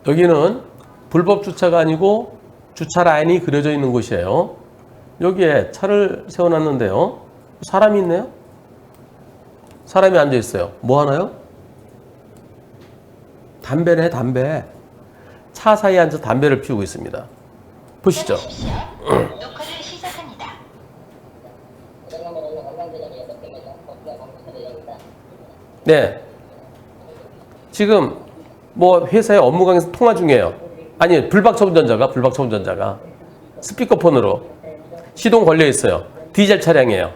여기는 불법 주차가 아니고 주차 라인이 그려져 있는 곳이에요. 여기에 차를 세워놨는데요. 사람이 있네요. 사람이 앉아 있어요. 뭐 하나요? 담배네, 담배. 차 사이에 앉아 담배를 피우고 있습니다. 보시죠. 녹화를 시작합니다. 네. 지금 뭐 회사의 업무 강에서 통화 중이에요. 아니, 불박차 운전자가 스피커폰으로 시동 걸려 있어요. 디젤 차량이에요.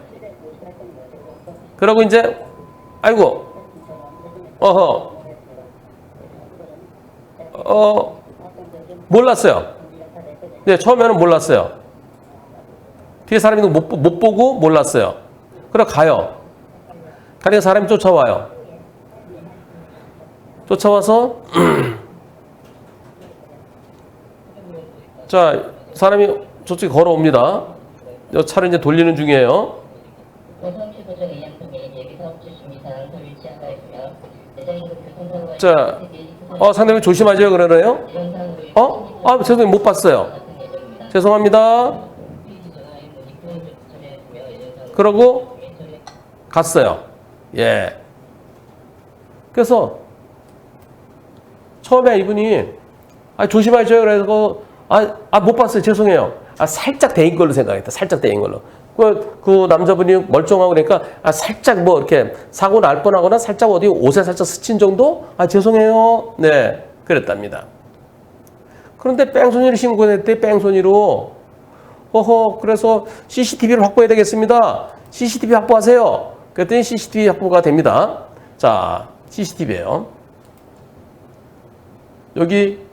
그러고 이제 아이고, 몰랐어요. 네, 처음에는 몰랐어요. 뒤에 사람이 못 보고 몰랐어요. 그래 가요. 가니까 사람이 쫓아와요. 쫓아와서 자, 사람이 저쪽에 걸어옵니다. 차를 이제 돌리는 중이에요. 자, 상대방이 조심하세요 그러네요. 죄송해요. 못 봤어요. 죄송합니다. 그러고 갔어요. 예. 그래서 처음에 이분이 조심하셔요. 그래서 못 봤어요. 죄송해요. 살짝 대인 걸로 생각했다. 살짝 대인 걸로. 그 남자분이 멀쩡하고 그러니까 살짝 뭐 이렇게 사고 날 뻔하거나 살짝 어디 옷에 살짝 스친 정도? 죄송해요. 네. 그랬답니다. 그런데 뺑소니를 신고했대. 뺑소니로. 그래서 CCTV를 확보해야 되겠습니다. CCTV 확보하세요. 그랬더니 CCTV 확보가 됩니다. 자, CCTV예요. 여기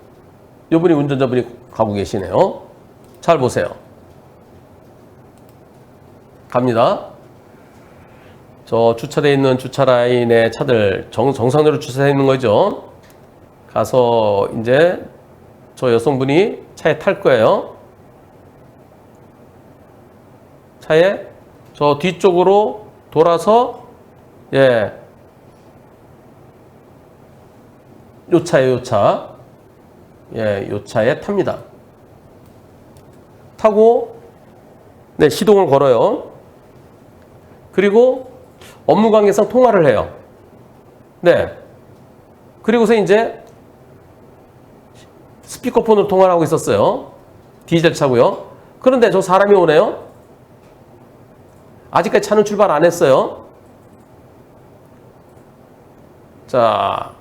이분이 운전자분이 가고 계시네요. 잘 보세요. 갑니다. 저 주차되어 있는 주차 라인에 차들 정상적으로 주차되어 있는 거죠. 가서 이제 저 여성분이 차에 탈 거예요. 차에 저 뒤쪽으로 돌아서 요 차에 요 차에 탑니다. 타고 네, 시동을 걸어요. 그리고 업무 관계상 통화를 해요. 네. 그리고서 이제 스피커폰으로 통화를 하고 있었어요. 디젤 차고요. 그런데 저 사람이 오네요. 아직까지 차는 출발 안 했어요. 자,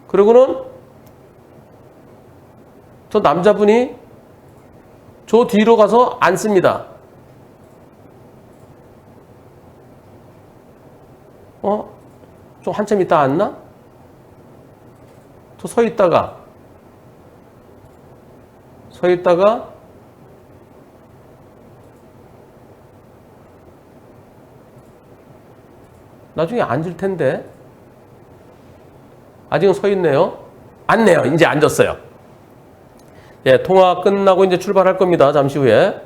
그리고는 저 남자분이 저 뒤로 가서 앉습니다. 좀 한참 있다 앉나? 저 서 있다가 나중에 앉을 텐데 아직은 서 있네요. 앉네요. 이제 앉았어요. 예, 통화 끝나고 이제 출발할 겁니다. 잠시 후에.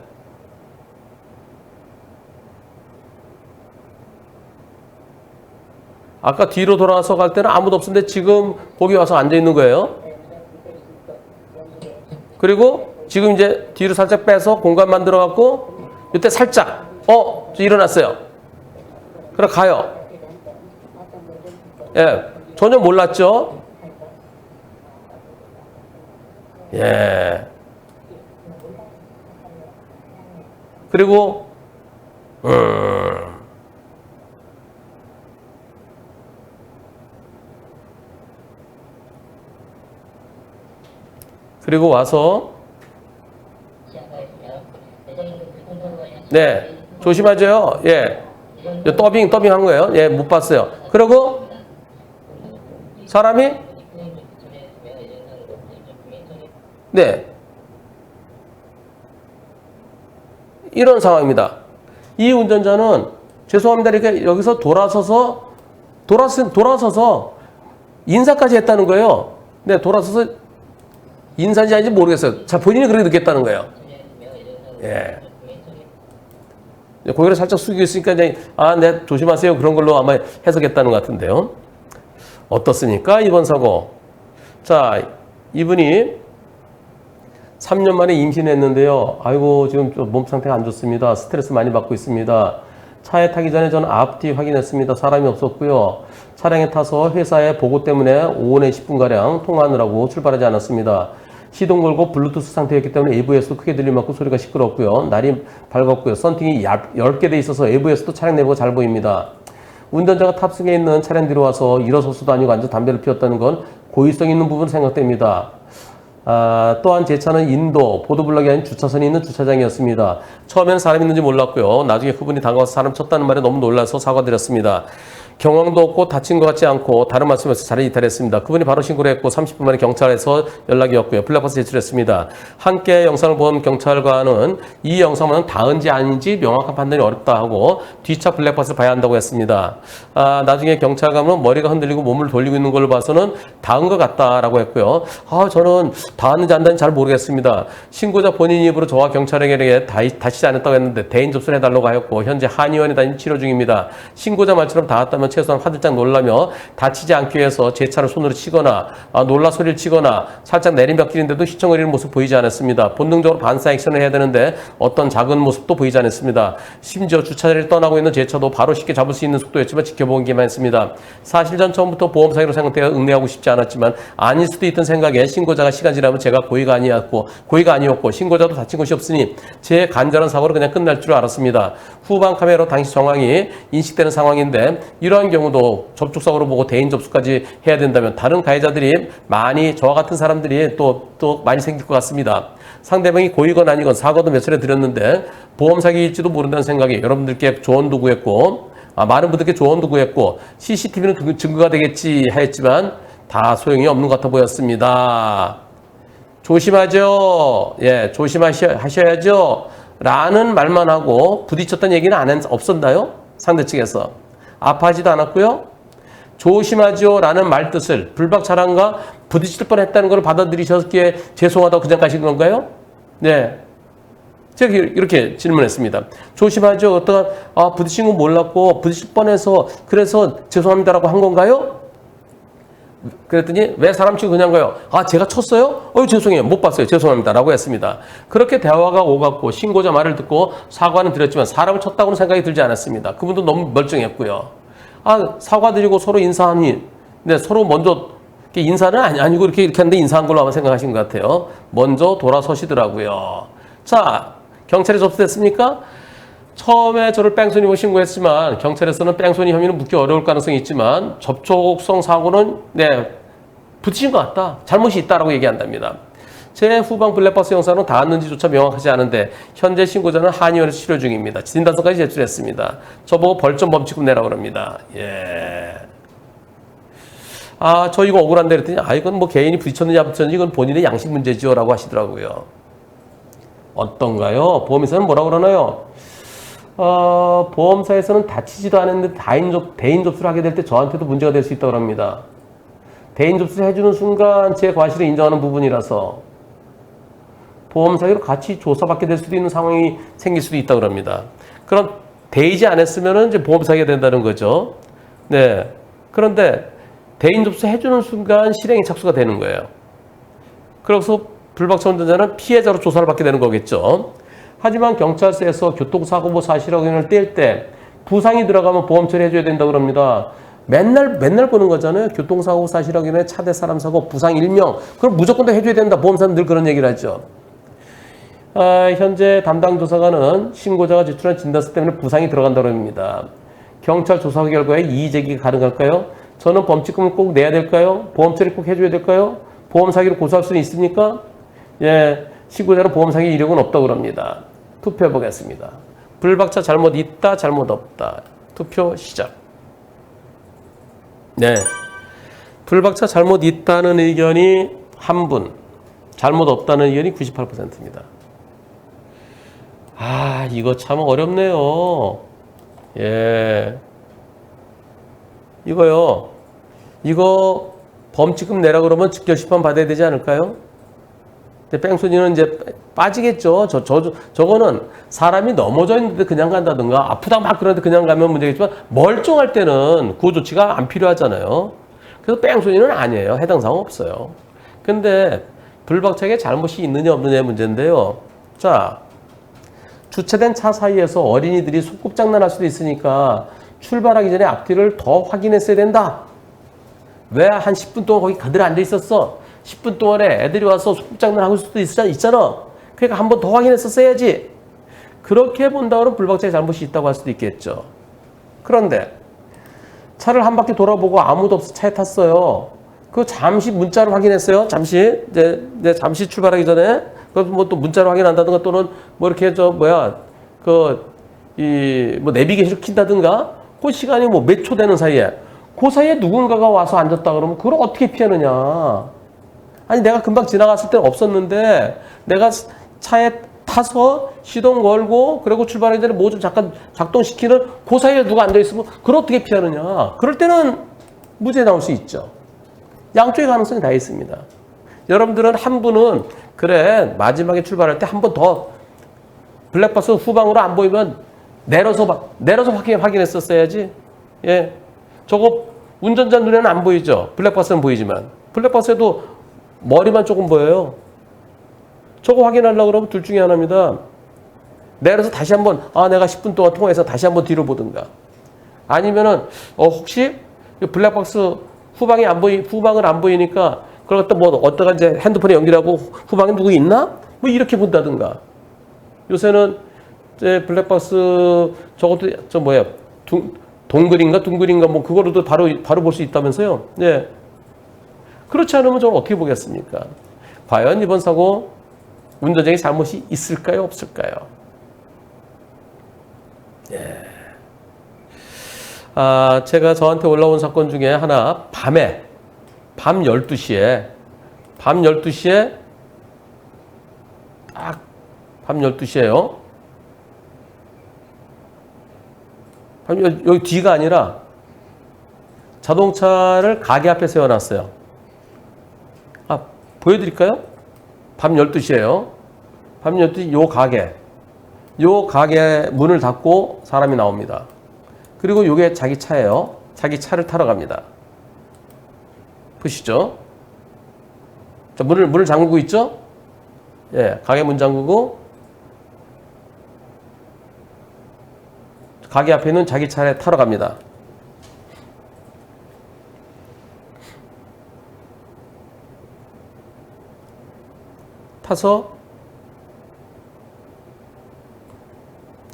아까 뒤로 돌아서 갈 때는 아무도 없었는데 지금 거기 와서 앉아 있는 거예요. 그리고 지금 이제 뒤로 살짝 빼서 공간 만들어 갖고 이때 살짝 일어났어요. 그래 가요. 예, 전혀 몰랐죠. 예. 그리고 그리고 와서 네, 조심하세요. 예. 더빙 한 거예요. 예, 못 봤어요. 그리고 사람이 네. 이런 상황입니다. 이 운전자는 죄송합니다. 이렇게 여기서 돌아서서 인사까지 했다는 거예요. 네, 돌아서서 인사인지 아닌지 모르겠어요. 자, 본인이 그렇게 느꼈다는 거예요. 예. 고개를 살짝 숙이고 있으니까 네, 조심하세요. 그런 걸로 아마 해석했다는 것 같은데요. 어떻습니까? 이번 사고. 자, 이분이 3년 만에 임신했는데요. 아이고, 지금 좀 몸 상태가 안 좋습니다. 스트레스 많이 받고 있습니다. 차에 타기 전에 저는 앞뒤 확인했습니다. 사람이 없었고요. 차량에 타서 회사에 보고 때문에 오후에 10분가량 통화하느라고 출발하지 않았습니다. 시동 걸고 블루투스 상태였기 때문에 AVS도 크게 들릴 만큼 소리가 시끄럽고요. 날이 밝았고요. 썬팅이 10개 돼 있어서 AVS도 차량 내부가 잘 보입니다. 운전자가 탑승해 있는 차량 뒤로 와서 일어서서도 아니고 앉아 담배를 피웠다는 건 고의성 있는 부분 생각됩니다. 또한 제 차는 인도 보도블럭이 아닌 주차선이 있는 주차장이었습니다. 처음에는 사람이 있는지 몰랐고요. 나중에 그분이 다가와서 사람 쳤다는 말에 너무 놀라서 사과드렸습니다. 경황도 없고 다친 것 같지 않고 다른 말씀에서 자리를 이탈했습니다. 그분이 바로 신고를 했고 30분 만에 경찰에서 연락이 왔고요. 블랙박스 제출했습니다. 함께 영상을 본 경찰관은 이 영상은 닿은지 아닌지 명확한 판단이 어렵다 하고 뒤차 블랙박스를 봐야 한다고 했습니다. 나중에 경찰관은 머리가 흔들리고 몸을 돌리고 있는 걸 봐서는 닿은 것 같다라고 했고요. 저는 닿았는지 안 닿은지 잘 모르겠습니다. 신고자 본인 입으로 저와 경찰에게 다치지 않았다고 했는데 대인 접수를 해달라고 하였고 현재 한의원에 다니는 치료 중입니다. 신고자 말처럼 닿았다면 최소한 화들짝 놀라며 다치지 않기 위해서 제 차를 손으로 치거나 놀라 소리를 치거나 살짝 내리막길인데도 휘청거리는 모습 보이지 않았습니다. 본능적으로 반사 액션을 해야 되는데 어떤 작은 모습도 보이지 않았습니다. 심지어 주차자리를 떠나고 있는 제 차도 바로 쉽게 잡을 수 있는 속도였지만 지켜보기만 했습니다. 사실 전 처음부터 보험 사기로 생각되어 응대하고 싶지 않았지만 아닐 수도 있던 생각에 신고자가 시간 지나면 제가 고의가 아니었고 신고자도 다친 것이 없으니 제 간절한 사고로 그냥 끝날 줄 알았습니다. 후방 카메라로 당시 정황이 인식되는 상황인데 이러한 경우도 접촉사고로 보고 대인 접수까지 해야 된다면 다른 가해자들이 많이 저와 같은 사람들이 또 많이 생길 것 같습니다. 상대방이 고의건 아니건 사고도 몇 차례 드렸는데 보험 사기일지도 모른다는 생각에 여러분들께 조언도 구했고 많은 분들께 조언도 구했고 CCTV는 증거가 되겠지 하였지만 다 소용이 없는 것 같아 보였습니다. 조심하죠. 예, 조심하셔야죠. 라는 말만 하고 부딪혔다는 얘기는 없었나요? 상대 측에서. 아파하지도 않았고요. 조심하죠 라는 말 뜻을 불박 차량과 부딪힐 뻔했다는 걸 받아들이셨기에 죄송하다고 그냥 가신 건가요? 네. 제가 이렇게 질문했습니다. 조심하죠. 어떠한 부딪힌 건 몰랐고 부딪힐 뻔해서 그래서 죄송합니다라고 한 건가요? 그랬더니 왜 사람 치고 그냥 가요? 제가 쳤어요? 죄송해요. 못 봤어요. 죄송합니다. 라고 했습니다. 그렇게 대화가 오갔고 신고자 말을 듣고 사과는 드렸지만 사람을 쳤다고는 생각이 들지 않았습니다. 그분도 너무 멀쩡했고요. 사과드리고 서로 인사하니 서로 먼저 인사는 아니고 이렇게 하는데 인사한 걸로 아마 생각하신 것 같아요. 먼저 돌아서시더라고요. 자, 경찰에 접수됐습니까? 처음에 저를 뺑소니로 신고했지만 경찰에서는 뺑소니 혐의는 묻기 어려울 가능성이 있지만 접촉성 사고는 부딪힌 것 같다. 잘못이 있다라고 얘기한답니다. 제 후방 블랙박스 영상은 닿았는지조차 명확하지 않은데 현재 신고자는 한의원에서 치료 중입니다. 진단서까지 제출했습니다. 저보고 벌점 범칙금 내라고 그럽니다. 예. 저 이거 억울한데 그랬더니 이건 뭐 개인이 부딪혔는지 안 부딪혔는지 이건 본인의 양식 문제지요 라고 하시더라고요. 어떤가요? 보험회사는 뭐라고 그러나요? 보험사에서는 다치지도 않았는데 대인 접수를 하게 될 때 저한테도 문제가 될 수 있다고 합니다. 대인 접수를 해주는 순간 제 과실을 인정하는 부분이라서 보험 사기로 같이 조사받게 될 수도 있는 상황이 생길 수도 있다고 합니다. 그럼 대이지 않았으면 이제 보험 사기가 된다는 거죠. 네. 그런데 대인 접수 해주는 순간 실행이 착수가 되는 거예요. 그래서 불박차 운전자는 피해자로 조사를 받게 되는 거겠죠. 하지만 경찰서에서 교통사고보 사실 확인을 뗄 때 부상이 들어가면 보험 처리해줘야 된다고 합니다. 맨날 보는 거잖아요. 교통사고 사실 확인에 차대 사람 사고 부상 일명 그럼 무조건 다 해줘야 된다. 보험사는 늘 그런 얘기를 하죠. 현재 담당 조사관은 신고자가 제출한 진단서 때문에 부상이 들어간다고 합니다. 경찰 조사 결과에 이의 제기가 가능할까요? 저는 범칙금을 꼭 내야 될까요? 보험 처리 꼭 해줘야 될까요? 보험 사기로 고소할 수는 있습니까? 예, 신고자는 보험 사기 이력은 없다고 합니다. 투표해 보겠습니다. 불박차 잘못 있다, 잘못 없다. 투표 시작. 네. 불박차 잘못 있다는 의견이 한 분, 잘못 없다는 의견이 98%입니다. 이거 참 어렵네요. 예. 이거 범칙금 내라 그러면 즉결심판 받아야 되지 않을까요? 근데 뺑소니는 이제 빠지겠죠. 저거는 사람이 넘어져 있는데 그냥 간다든가 아프다 막 그러는데 그냥 가면 문제겠지만 멀쩡할 때는 구호조치가 안 필요하잖아요. 그래서 뺑소니는 아니에요. 해당 사항 없어요. 근데 불박차에게 잘못이 있느냐 없느냐의 문제인데요. 자, 주차된 차 사이에서 어린이들이 소꿉장난할 수도 있으니까 출발하기 전에 앞뒤를 더 확인했어야 된다. 왜 한 10분 동안 거기 그대로 앉아 있었어? 10분 동안에 애들이 와서 소꿉장난하고 있을 수도 있잖아. 그러니까 한 번 더 확인했었어야지. 그렇게 본다고는 불박차에 잘못이 있다고 할 수도 있겠죠. 그런데 차를 한 바퀴 돌아보고 아무도 없어 차에 tas어요. 그 잠시 문자를 확인했어요. 잠시 이제 잠시 출발하기 전에 그 뭐 또 문자를 확인한다든가 또는 뭐 이렇게 뭐 내비게이션을 킨다든가 그 시간이 뭐 몇 초 되는 사이에 그 사이에 누군가가 와서 앉았다 그러면 그걸 어떻게 피하느냐? 아니 내가 금방 지나갔을 때는 없었는데 내가 차에 타서 시동 걸고 그리고 출발하기 전에 뭐 좀 잠깐 작동시키는 그 사이에 누가 앉아있으면 그걸 어떻게 피하느냐. 그럴 때는 무죄 나올 수 있죠. 양쪽의 가능성이 다 있습니다. 여러분들은 한 분은 그래 마지막에 출발할 때 한 번 더 블랙박스 후방으로 안 보이면 내려서 확인했었어야지. 예, 저거 운전자 눈에는 안 보이죠. 블랙박스는 보이지만 블랙박스에도 머리만 조금 보여요. 저거 확인하려고 그러면 둘 중에 하나입니다. 내려서 다시 한번 내가 10분 동안 통화해서 다시 한번 뒤로 보든가 아니면은 혹시 블랙박스 후방을 안 보이니까 그걸 갖다 뭐 어디다가 이제 핸드폰에 연결하고 후방에 누구 있나? 뭐 이렇게 본다든가. 요새는 이제 블랙박스 저것도 동글인가 뭐 그거로도 바로 볼 수 있다면서요. 네. 그렇지 않으면 저는 어떻게 보겠습니까? 과연 이번 사고 운전자의 잘못이 있을까요? 없을까요? 예. 제가 저한테 올라온 사건 중에 하나 밤 12시에 밤 12시에요. 여기 뒤가 아니라 자동차를 가게 앞에 세워놨어요. 보여드릴까요? 밤 12시에요. 밤 12시 요 가게 문을 닫고 사람이 나옵니다. 그리고 요게 자기 차예요. 자기 차를 타러 갑니다. 보시죠. 자, 문을 잠그고 있죠? 예, 가게 문 잠그고 가게 앞에 있는 자기 차에 타러 갑니다. 타서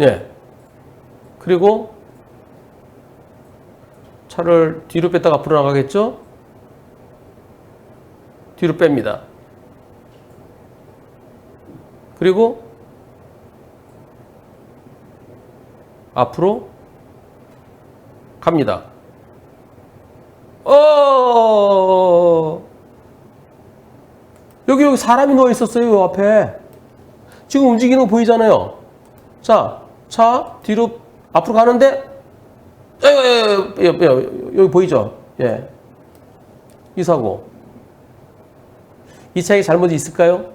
예. 그리고 차를 뒤로 뺐다가 앞으로 나가겠죠? 뒤로 뺍니다. 그리고 앞으로 갑니다. 여기 사람이 누워 있었어요. 요 앞에. 지금 움직이는 거 보이잖아요. 자, 차 뒤로 앞으로 가는데 여기 보이죠? 예. 이 사고. 이 차에 잘못이 있을까요?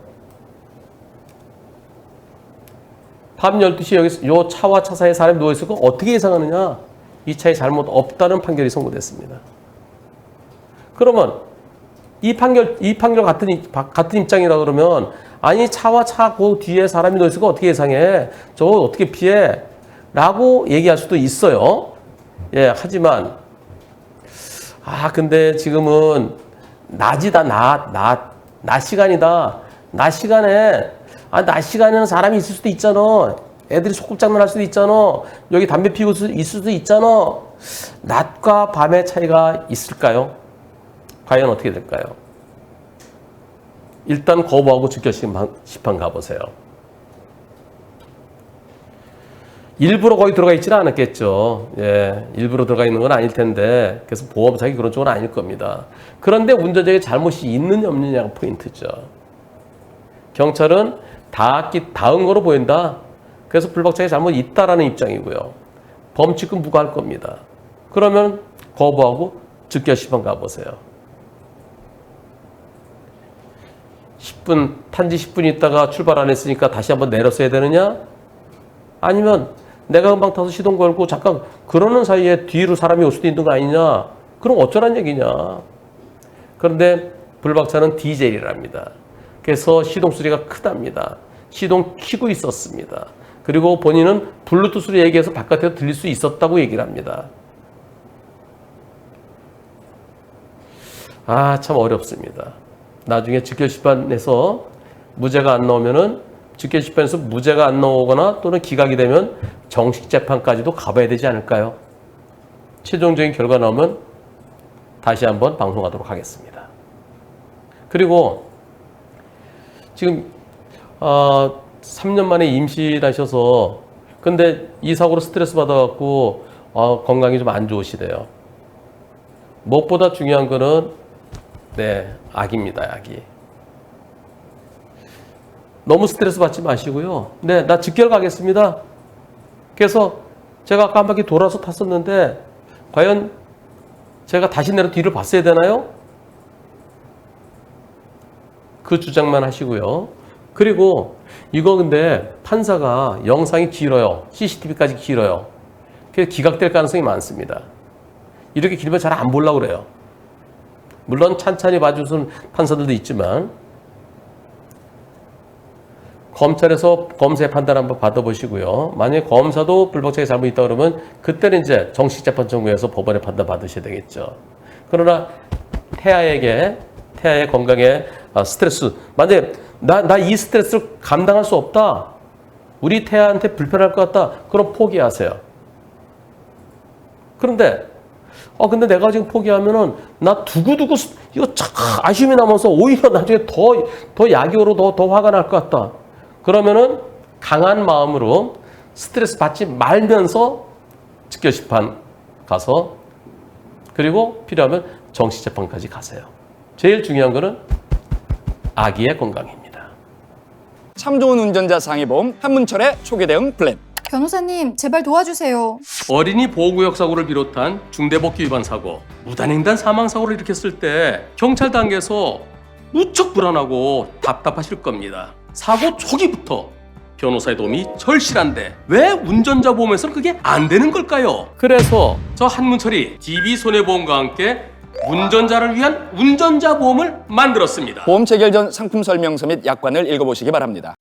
밤 12시에 여기 요 차와 차 사이에 사람이 누워 있을 거 어떻게 예상하느냐? 이 차에 잘못 없다는 판결이 선고됐습니다. 그러면 이 판결 같은 입장이라 그러면 아니 차와 차 그 뒤에 사람이 누워 있을 거 어떻게 예상해? 저거 어떻게 피해? 라고 얘기할 수도 있어요. 예, 하지만 근데 지금은 낮이다. 낮 시간이다. 낮 시간에는 사람이 있을 수도 있잖아. 애들이 소꿉장난 할 수도 있잖아. 여기 담배 피우고 있을 수도 있잖아. 낮과 밤의 차이가 있을까요? 과연 어떻게 될까요? 일단 거부하고 즉결심판 가보세요. 일부러 거기 들어가 있지는 않았겠죠. 예, 일부러 들어가 있는 건 아닐 텐데 그래서 보험 사기 그런 쪽은 아닐 겁니다. 그런데 운전자의 잘못이 있느냐 없느냐가 포인트죠. 경찰은 닿은 거로 보인다. 그래서 불박차에 잘못이 있다라는 입장이고요. 범칙금 부과할 겁니다. 그러면 거부하고 즉결심판 가보세요. 10분, 탄지 10분 있다가 출발 안 했으니까 다시 한번 내렸어야 되느냐? 아니면 내가 금방 타서 시동 걸고 잠깐 그러는 사이에 뒤로 사람이 올 수도 있는 거 아니냐? 그럼 어쩌란 얘기냐? 그런데 불박차는 디젤이랍니다. 그래서 시동 소리가 크답니다. 시동 켜고 있었습니다. 그리고 본인은 블루투스로 얘기해서 바깥에서 들릴 수 있었다고 얘기를 합니다. 아, 참 어렵습니다. 나중에 직결심판에서 무죄가 안 나오면은 직결심판에서 무죄가 안 나오거나 또는 기각이 되면 정식 재판까지도 가봐야 되지 않을까요? 최종적인 결과 나오면 다시 한번 방송하도록 하겠습니다. 그리고 지금 3년 만에 임신하셔서 근데 이 사고로 스트레스 받아갖고 건강이 좀 안 좋으시대요. 무엇보다 중요한 거는 아기입니다. 아기. 너무 스트레스 받지 마시고요. 네, 나 직결 가겠습니다. 그래서 제가 아까 한 바퀴 돌아서 탔었는데 과연 제가 다시 내려 뒤를 봤어야 되나요? 그 주장만 하시고요. 그리고 이거 근데 판사가 영상이 길어요. CCTV까지 길어요. 그래서 기각될 가능성이 많습니다. 이렇게 길면 잘 안 보려고 그래요. 물론 찬찬히 봐주는 판사들도 있지만 검찰에서 검사의 판단 한번 받아보시고요. 만약에 검사도 불법적인 잘못이 있다 그러면 그때는 이제 정식재판 청구해서 법원의 판단 받으셔야 되겠죠. 그러나 태아의 건강에 스트레스, 만약에 나 이 스트레스를 감당할 수 없다. 우리 태아한테 불편할 것 같다. 그럼 포기하세요. 그런데 근데 내가 지금 포기하면은 나 두고두고 이거 참 아쉬움이 남아서 오히려 나중에 더 약이오로 더 화가 날 것 같다. 그러면은 강한 마음으로 스트레스 받지 말면서 직결심판 가서 그리고 필요하면 정식재판까지 가세요. 제일 중요한 거는 아기의 건강입니다. 참 좋은 운전자 상해보험 한문철의 초기 대응 플랜. 변호사님, 제발 도와주세요. 어린이 보호구역 사고를 비롯한 중대법규 위반 사고, 무단횡단 사망 사고를 일으켰을 때 경찰 단계에서 무척 불안하고 답답하실 겁니다. 사고 초기부터 변호사의 도움이 절실한데 왜 운전자 보험에서는 그게 안 되는 걸까요? 그래서 저 한문철이 DB손해보험과 함께 운전자를 위한 운전자 보험을 만들었습니다. 보험 체결 전 상품 설명서 및 약관을 읽어보시기 바랍니다.